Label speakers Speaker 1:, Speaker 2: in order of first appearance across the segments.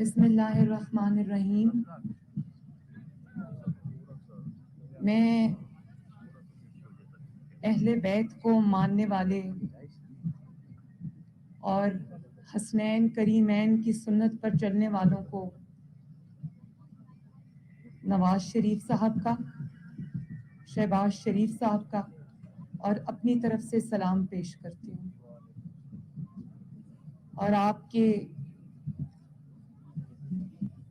Speaker 1: بسم اللہ الرحمن الرحیم. میں اہل بیت کو ماننے والے اور حسنین کریمین کی سنت پر چلنے والوں کو نواز شریف صاحب کا، شہباز شریف صاحب کا اور اپنی طرف سے سلام پیش کرتی ہوں. اور آپ کے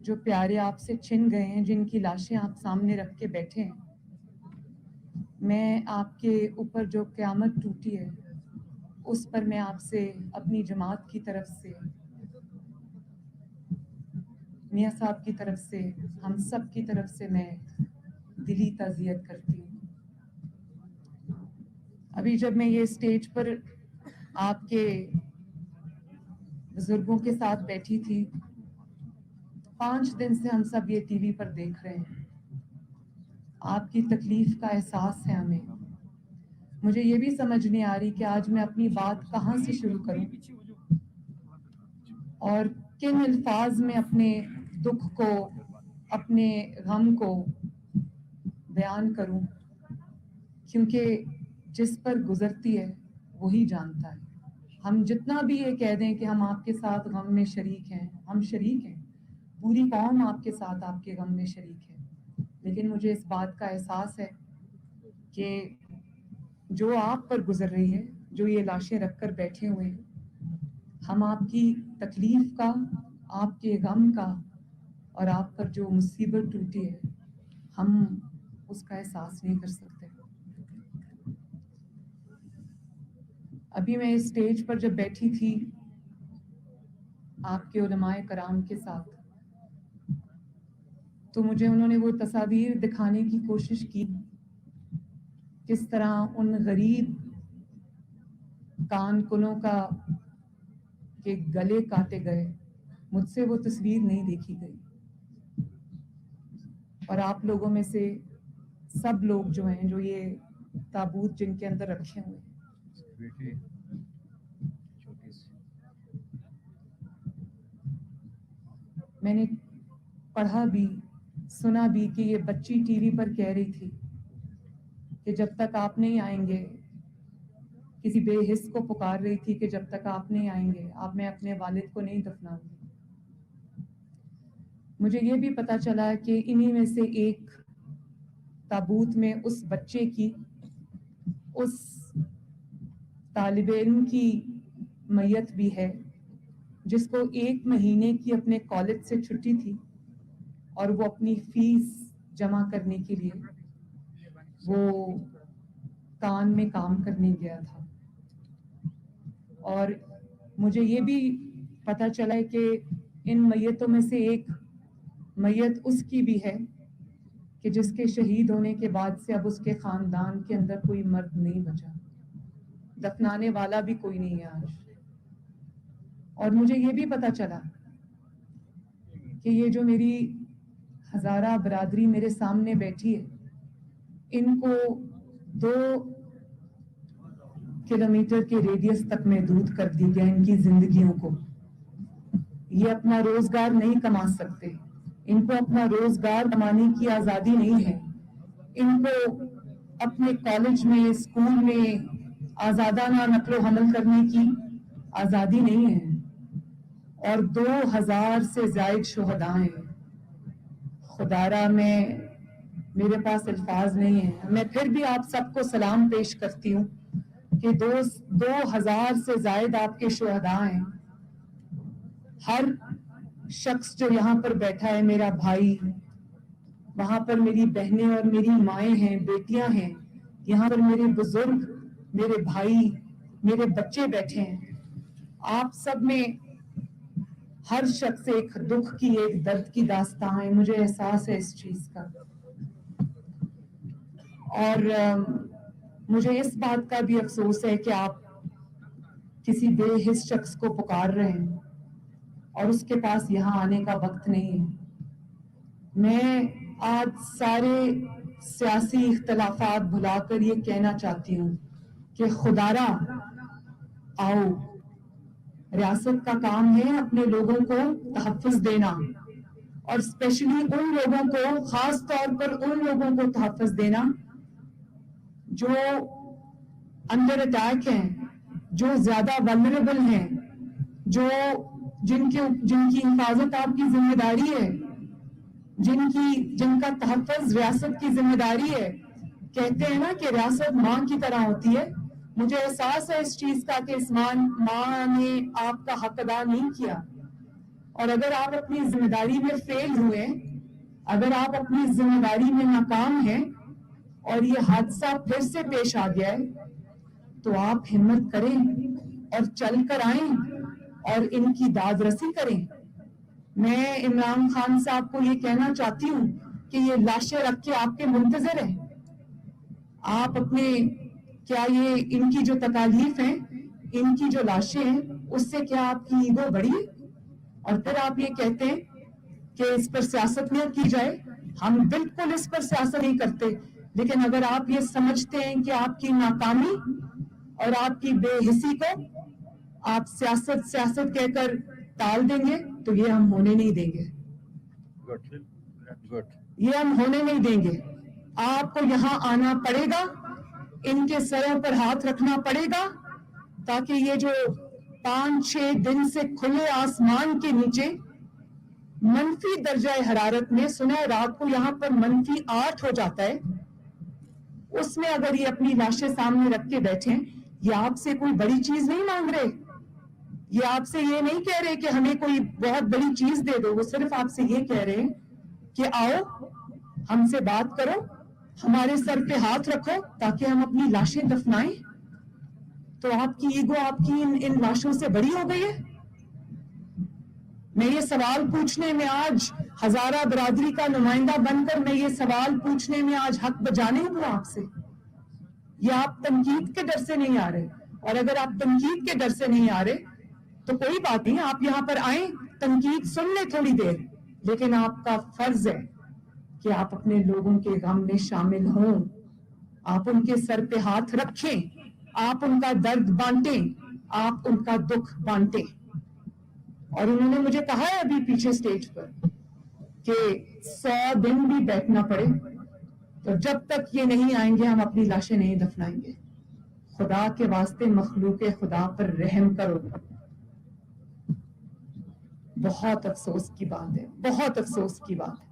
Speaker 1: جو پیارے آپ سے چھن گئے ہیں، جن کی لاشیں آپ سامنے رکھ کے بیٹھے ہیں، میں آپ کے اوپر جو قیامت ٹوٹی ہے اس پر میں آپ سے اپنی جماعت کی طرف سے، میاں صاحب کی طرف سے، ہم سب کی طرف سے میں دلی تعزیت کرتی ہوں. ابھی جب میں یہ اسٹیج پر آپ کے بزرگوں کے ساتھ بیٹھی تھی، 5 دن سے ہم سب یہ ٹی وی پر دیکھ رہے ہیں. آپ کی تکلیف کا احساس ہے ہمیں. مجھے یہ بھی سمجھ نہیں آ رہی کہ آج میں اپنی بات کہاں سے شروع کروں اور کن الفاظ میں اپنے دکھ کو، اپنے غم کو بیان کروں، کیونکہ جس پر گزرتی ہے وہی جانتا ہے. ہم جتنا بھی یہ کہہ دیں کہ ہم آپ کے ساتھ غم میں شریک ہیں، ہم شریک ہیں، پوری قوم آپ کے ساتھ آپ کے غم میں شریک ہے، لیکن مجھے اس بات کا احساس ہے کہ جو آپ پر گزر رہی ہے، جو یہ لاشیں رکھ کر بیٹھے ہوئے ہیں، ہم آپ کی تکلیف کا، آپ کے غم کا اور آپ پر جو مصیبت ٹوٹی ہے، ہم اس کا احساس نہیں کر سکتے. ابھی میں اس سٹیج پر جب بیٹھی تھی آپ کے علماء کرام کے ساتھ، تو مجھے انہوں نے وہ تصاویر دکھانے کی کوشش کی، کس طرح ان غریب کان کنوں کا کے گلے کاٹے گئے. مجھ سے وہ تصویر نہیں دیکھی گئی، اور آپ لوگوں میں سے سب لوگ جو ہیں، جو یہ تابوت جن کے اندر رکھے ہوئے ہیں، میں نے پڑھا بھی، سنا بھی کہ یہ بچی ٹی وی پر کہہ رہی تھی کہ جب تک آپ نہیں آئیں گے، کسی بے حس کو پکار رہی تھی کہ جب تک آپ نہیں آئیں گے آپ میں اپنے والد کو نہیں دفناؤں گی. مجھے یہ بھی پتا چلا کہ انہی میں سے ایک تابوت میں اس بچے کی، اس طالب علم کی میت بھی ہے جس کو 1 مہینے کی اپنے کالج سے چھٹی تھی، اور وہ اپنی فیس جمع کرنے کے لیے وہ کان میں کام کرنے گیا تھا. اور مجھے یہ بھی پتا چلا ہے کہ ان میتوں میں سے ایک میت اس کی بھی ہے کہ جس کے شہید ہونے کے بعد سے اب اس کے خاندان کے اندر کوئی مرد نہیں بچا، دفنانے والا بھی کوئی نہیں ہے آج. اور مجھے یہ بھی پتا چلا کہ یہ جو میری ہزارہ برادری میرے سامنے بیٹھی ہے، ان کو 2 کلومیٹر کے ریڈیس تک محدود کر دی گیا ان کی زندگیوں کو. یہ اپنا روزگار نہیں کما سکتے، ان کو اپنا روزگار کمانے کی آزادی نہیں ہے، ان کو اپنے کالج میں، اسکول میں آزادانہ نقل و حمل کرنے کی آزادی نہیں ہے. اور 2000 سے زائد شہداء ہیں. خدارا میرے پاس الفاظ نہیں ہیں. میں پھر بھی آپ سب کو سلام پیش کرتی ہوں کہ 2000 سے زائد آپ کے شہداء ہیں. ہر شخص جو یہاں پر بیٹھا ہے میرا بھائی، وہاں پر میری بہنیں اور میری مائیں ہیں، بیٹیاں ہیں، یہاں پر میرے بزرگ، میرے بھائی، میرے بچے بیٹھے ہیں. آپ سب میں ہر شخص ایک دکھ کی، ایک درد کی داستان ہے. مجھے احساس ہے اس چیز کا، اور مجھے اس بات کا بھی افسوس ہے کہ آپ کسی بے حس شخص کو پکار رہے ہیں اور اس کے پاس یہاں آنے کا وقت نہیں ہے. میں آج سارے سیاسی اختلافات بھلا کر یہ کہنا چاہتی ہوں کہ خدارا آؤ، ریاست کا کام ہے اپنے لوگوں کو تحفظ دینا، اور اسپیشلی ان لوگوں کو، خاص طور پر ان لوگوں کو تحفظ دینا جو انڈر اٹیک ہیں، جو زیادہ ولنریبل ہیں، جن کی حفاظت آپ کی ذمہ داری ہے، جن کا تحفظ ریاست کی ذمہ داری ہے. کہتے ہیں نا کہ ریاست ماں کی طرح ہوتی ہے. مجھے احساس ہے اس چیز کا کہ اس ماں نے آپ کا حق ادا نہیں کیا، اور اگر آپ اپنی ذمہ داری میں فیل ہوئے، اگر آپ اپنی ذمہ داری میں ناکام ہیں اور یہ حادثہ پھر سے پیش آ گیا ہے، تو آپ ہمت کریں اور چل کر آئیں اور ان کی داد رسی کریں. میں عمران خان صاحب کو یہ کہنا چاہتی ہوں کہ یہ لاشیں رکھ کے آپ کے منتظر ہیں. آپ اپنے، کیا یہ ان کی جو تکالیف ہیں، ان کی جو لاشیں ہیں، اس سے کیا آپ کی ایگو بڑی ہے؟ اور پھر آپ یہ کہتے ہیں کہ اس پر سیاست نہ کی جائے. ہم بالکل اس پر سیاست نہیں کرتے، لیکن اگر آپ یہ سمجھتے ہیں کہ آپ کی ناکامی اور آپ کی بے حسی کو آپ سیاست کہہ کر ٹال دیں گے تو یہ ہم ہونے نہیں دیں گے. یہ ہم ہونے نہیں دیں گے. آپ کو یہاں آنا پڑے گا، ان کے سروں پر ہاتھ رکھنا پڑے گا، تاکہ یہ جو 5-6 دن سے کھلے آسمان کے نیچے منفی درجہ حرارت میں، سنا ہے رات کو یہاں پر -8 ہو جاتا ہے، اس میں اگر یہ اپنی لاشیں سامنے رکھ کے بیٹھیں، یہ آپ سے کوئی بڑی چیز نہیں مانگ رہے. یہ آپ سے یہ نہیں کہہ رہے کہ ہمیں کوئی بہت بڑی چیز دے دو. وہ صرف آپ سے یہ کہہ رہے ہیں کہ آؤ ہم سے بات کرو، ہمارے سر پہ ہاتھ رکھو تاکہ ہم اپنی لاشیں دفنائیں. تو آپ کی ایگو آپ کی ان لاشوں سے بڑی ہو گئی ہے. میں یہ سوال پوچھنے میں آج ہزارہ برادری کا نمائندہ بن کر میں یہ سوال پوچھنے میں آج حق بجانے ہوں آپ سے. یہ آپ تنقید کے ڈر سے نہیں آ رہے، اور اگر آپ تنقید کے ڈر سے نہیں آ رہے تو کوئی بات نہیں، آپ یہاں پر آئیں، تنقید سن لیں تھوڑی دیر، لیکن آپ کا فرض ہے کہ آپ اپنے لوگوں کے غم میں شامل ہوں، آپ ان کے سر پہ ہاتھ رکھیں، آپ ان کا درد بانٹیں، آپ ان کا دکھ بانٹیں. اور انہوں نے مجھے کہا ہے ابھی پیچھے سٹیج پر کہ 100 دن بھی بیٹھنا پڑے تو جب تک یہ نہیں آئیں گے ہم اپنی لاشیں نہیں دفنائیں گے. خدا کے واسطے مخلوق خدا پر رحم کرو. بہت افسوس کی بات ہے، بہت افسوس کی بات ہے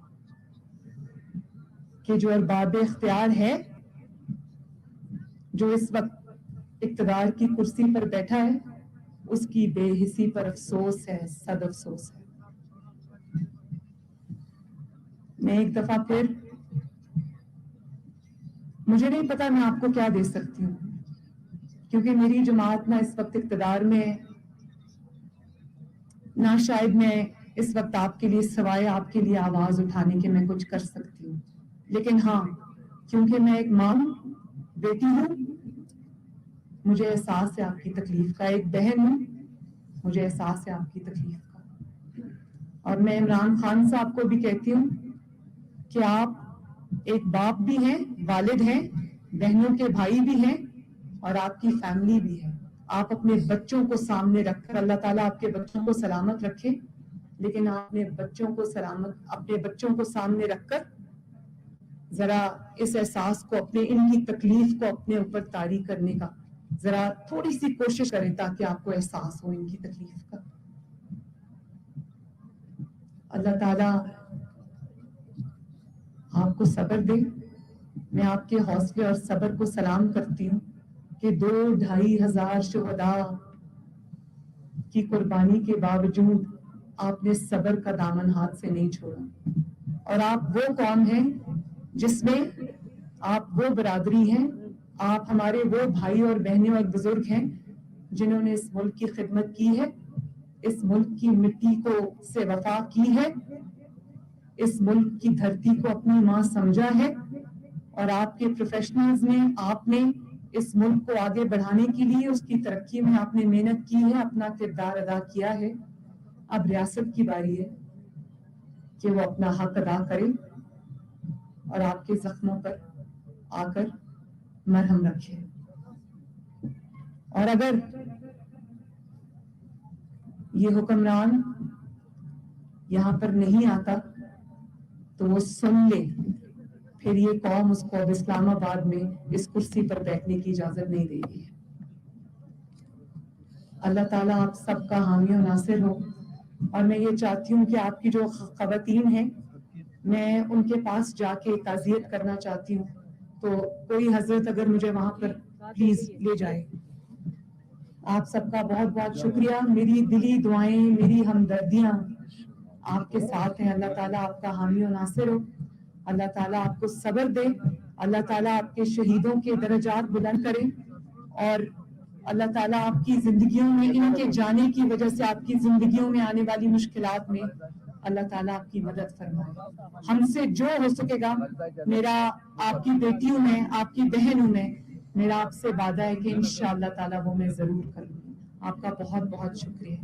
Speaker 1: کہ جو ارباب اختیار ہے، جو اس وقت اقتدار کی کرسی پر بیٹھا ہے، اس کی بے حسی پر افسوس ہے، صد افسوس ہے. میں ایک دفعہ پھر، مجھے نہیں پتا میں آپ کو کیا دے سکتی ہوں، کیونکہ میری جماعت نہ اس وقت اقتدار میں ہے، نہ شاید میں اس وقت آپ کے لیے سوائے آپ کے لیے آواز اٹھانے کے میں کچھ کر سکتی ہوں. لیکن ہاں، کیونکہ میں ایک ماں ہوں، بیٹی ہوں، مجھے احساس ہے آپ کی تکلیف کا. ایک بہن ہوں، مجھے احساس ہے آپ کی تکلیف کا. اور میں عمران خان صاحب کو بھی کہتی ہوں کہ آپ ایک باپ بھی ہیں، والد ہیں، بہنوں کے بھائی بھی ہیں، اور آپ کی فیملی بھی ہے. آپ اپنے بچوں کو سامنے رکھ کر، اللہ تعالیٰ آپ کے بچوں کو سلامت رکھے، لیکن آپ اپنے بچوں کو سامنے رکھ کر ذرا اس احساس کو، ان کی تکلیف کو اپنے اوپر طاری کرنے کا ذرا تھوڑی سی کوشش کریں تاکہ آپ کو احساس ہو ان کی تکلیف کا. اللہ تعالیٰ آپ کو صبر دے. میں آپ کے حوصلے اور صبر کو سلام کرتی ہوں کہ 2-2.5 ہزار شہداء کی قربانی کے باوجود آپ نے صبر کا دامن ہاتھ سے نہیں چھوڑا. اور آپ وہ قوم ہیں جس میں آپ وہ برادری ہیں، آپ ہمارے وہ بھائی اور بہنیں اور بزرگ ہیں جنہوں نے اس ملک کی خدمت کی ہے، اس ملک کی مٹی کو سے وفا کی ہے، اس ملک کی دھرتی کو اپنی ماں سمجھا ہے. اور آپ کے پروفیشنلز نے، آپ نے اس ملک کو آگے بڑھانے کے لیے، اس کی ترقی میں آپ نے محنت کی ہے، اپنا کردار ادا کیا ہے. اب ریاست کی باری ہے کہ وہ اپنا حق ادا کرے اور آپ کے زخموں پر آ کر مرہم رکھے. اور اگر یہ حکمران یہاں پر نہیں آتا تو وہ سن لے، پھر یہ قوم اس کو اب اسلام آباد میں اس کرسی پر بیٹھنے کی اجازت نہیں دے گی۔ اللہ تعالیٰ آپ سب کا حامی و ناصر ہو، اور میں یہ چاہتی ہوں کہ آپ کی جو خواتین ہیں، میں ان کے پاس جا کے تعزیت کرنا چاہتی ہوں، تو کوئی حضرت اگر مجھے وہاں پر پلیز لے جائے۔ آپ سب کا بہت بہت شکریہ، میری دلی دعائیں، میری ہمدردیاں آپ کے ساتھ ہیں۔ اللہ تعالیٰ آپ کا حامی و ناصر ہو، اللہ تعالیٰ آپ کو صبر دے، اللہ تعالیٰ آپ کے شہیدوں کے درجات بلند کرے، اور اللہ تعالیٰ آپ کی زندگیوں میں ان کے جانے کی وجہ سے آپ کی زندگیوں میں آنے والی مشکلات میں اللہ تعالیٰ آپ کی مدد فرمائے۔ ہم سے جو ہو سکے گا، میرا آپ کی بیٹی ہوں میں، آپ کی بہن ہوں میں، میرا آپ سے وعدہ ہے کہ انشاءاللہ تعالیٰ وہ میں ضرور کروں۔ آپ کا بہت بہت شکریہ۔